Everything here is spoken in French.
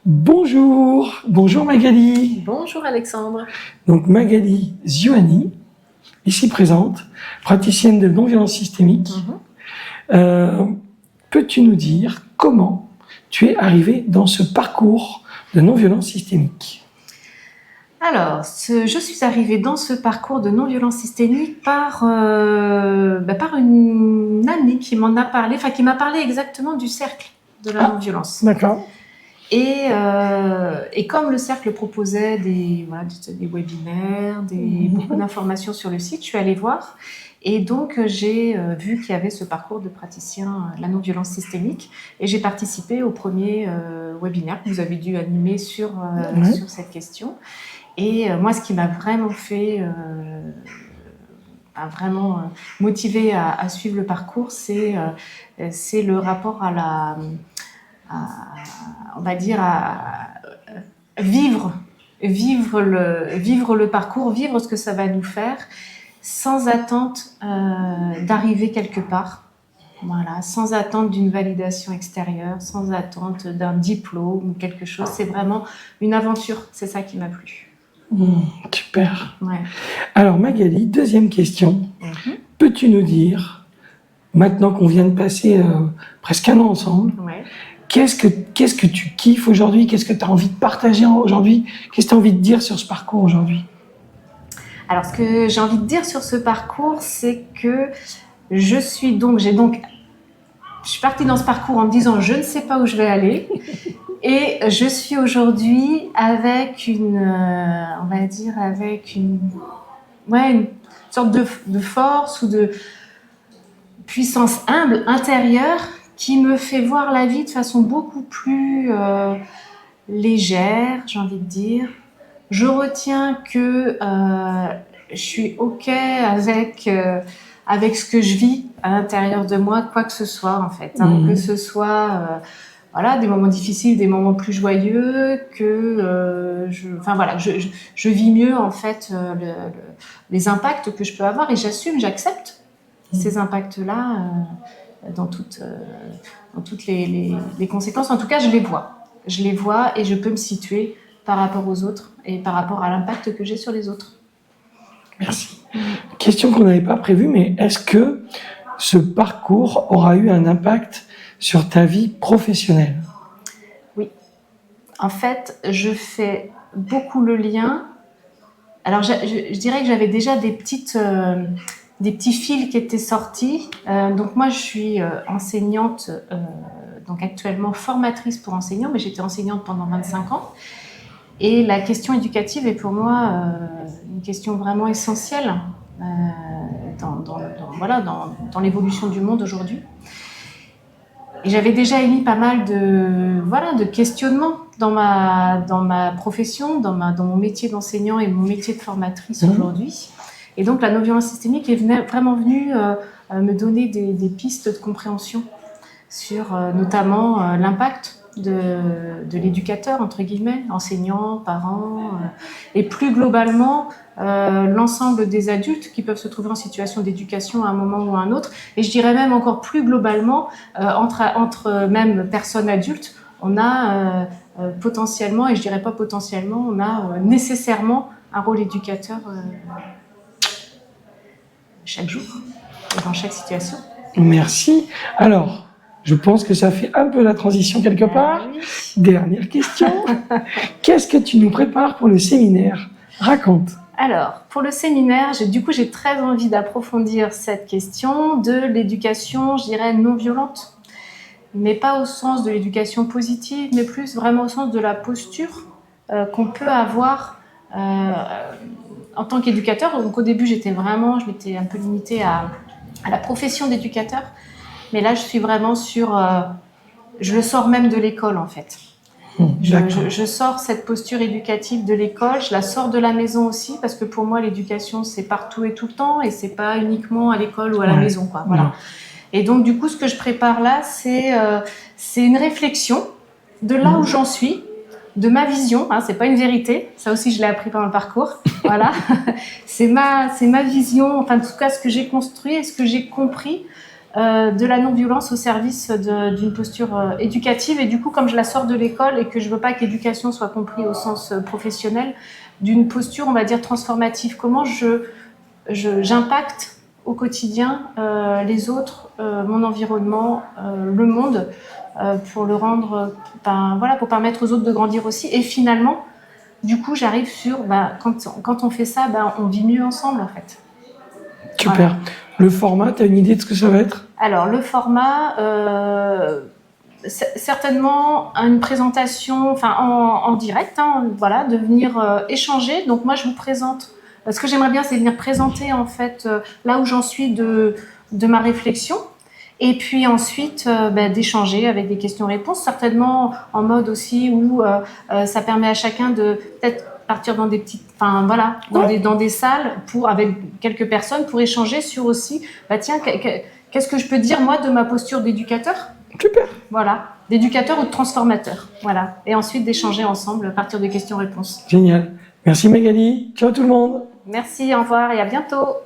Bonjour Magali. Bonjour Alexandre. Donc Magali Ziouani, ici présente, praticienne de non-violence systémique. Peux-tu nous dire comment tu es arrivée dans ce parcours de non-violence systémique ? Alors, je suis arrivée dans ce parcours de non-violence systémique par une amie qui m'en a parlé, qui m'a parlé exactement du cercle de la non-violence. D'accord. Et comme le cercle proposait des webinaires, beaucoup d'informations sur le site, je suis allée voir. Et donc, j'ai vu qu'il y avait ce parcours de praticien de la non-violence systémique. Et j'ai participé au premier webinaire que vous avez dû animer sur cette question. Et moi, ce qui m'a vraiment fait, vraiment motivé à suivre le parcours, c'est le rapport à vivre le parcours, vivre ce que ça va nous faire, sans attente d'arriver quelque part. Voilà, sans attente d'une validation extérieure, sans attente d'un diplôme ou quelque chose. C'est vraiment une aventure, c'est ça qui m'a plu. Super. Ouais. Alors Magali, deuxième question. Peux-tu nous dire, maintenant qu'on vient de passer presque un an ensemble, qu'est-ce que tu kiffes aujourd'hui? Qu'est-ce que tu as envie de partager aujourd'hui? Qu'est-ce que tu as envie de dire sur ce parcours aujourd'hui? Alors, ce que j'ai envie de dire sur ce parcours, c'est que je suis partie dans ce parcours en me disant je ne sais pas où je vais aller. Et je suis aujourd'hui avec une sorte de force ou de puissance humble intérieure qui me fait voir la vie de façon beaucoup plus légère, j'ai envie de dire. Je retiens que je suis OK avec ce que je vis à l'intérieur de moi, quoi que ce soit en fait. Que ce soit des moments difficiles, des moments plus joyeux, je vis mieux en fait les impacts que je peux avoir et j'accepte ces impacts-là dans toutes les conséquences. En tout cas, je les vois et je peux me situer par rapport aux autres et par rapport à l'impact que j'ai sur les autres. Merci. Question qu'on n'avait pas prévue, mais est-ce que ce parcours aura eu un impact sur ta vie professionnelle? Oui. En fait, je fais beaucoup le lien. Alors, je dirais que j'avais déjà des petits fils qui étaient sortis. Donc, moi, je suis enseignante, donc actuellement formatrice pour enseignants, mais j'étais enseignante pendant 25 ans. Et la question éducative est pour moi une question vraiment essentielle dans l'évolution du monde aujourd'hui. Et j'avais déjà émis pas mal de questionnements dans ma profession, dans mon métier d'enseignant et mon métier de formatrice aujourd'hui. Et donc la non-violence systémique est vraiment venue me donner des pistes de compréhension sur notamment l'impact de l'éducateur, entre guillemets, enseignants, parents, et plus globalement l'ensemble des adultes qui peuvent se trouver en situation d'éducation à un moment ou à un autre. Et je dirais même encore plus globalement, entre même personnes adultes, on a potentiellement, et je dirais pas potentiellement, on a nécessairement un rôle éducateur chaque jour, et dans chaque situation. Merci. Alors, je pense que ça fait un peu la transition quelque part. Oui. Dernière question. Qu'est-ce que tu nous prépares pour le séminaire? Raconte. Alors, pour le séminaire, j'ai très envie d'approfondir cette question de l'éducation, je dirais, non violente. Mais pas au sens de l'éducation positive, mais plus vraiment au sens de la posture qu'on peut avoir en tant qu'éducateur. Donc au début, je m'étais un peu limitée à la profession d'éducateur. Mais là, je suis vraiment je le sors même de l'école, en fait. Je sors cette posture éducative de l'école, je la sors de la maison aussi, parce que pour moi, l'éducation, c'est partout et tout le temps, et c'est pas uniquement à l'école ou à la maison, quoi. Voilà. Et donc, du coup, ce que je prépare là, c'est une réflexion de là où j'en suis, de ma vision. C'est pas une vérité, ça aussi, je l'ai appris pendant le parcours. Voilà. C'est ma vision, enfin, en tout cas, ce que j'ai construit et ce que j'ai compris de la non-violence au service d'une posture éducative. Et du coup, comme je la sors de l'école et que je veux pas qu'éducation soit compris au sens professionnel, d'une posture, on va dire, transformative. Comment j'impacte au quotidien les autres, mon environnement, le monde, pour le rendre, pour permettre aux autres de grandir aussi. Et finalement, du coup, j'arrive sur, quand on fait ça, on vit mieux ensemble, en fait. Super. Voilà. Le format, tu as une idée de ce que ça va être? Alors, le format, certainement une présentation en direct, voilà, de venir échanger. Donc, moi, je vous présente. Ce que j'aimerais bien, c'est venir présenter, en fait, là où j'en suis de ma réflexion. Et puis ensuite, d'échanger avec des questions-réponses, certainement en mode aussi où ça permet à chacun de peut-être partir dans des petites, dans des salles avec quelques personnes pour échanger sur aussi, tiens, qu'est-ce que je peux dire moi de ma posture d'éducateur? Super. Voilà, d'éducateur ou de transformateur, voilà. Et ensuite d'échanger ensemble à partir de questions-réponses. Génial. Merci Magali. Ciao tout le monde. Merci, au revoir et à bientôt.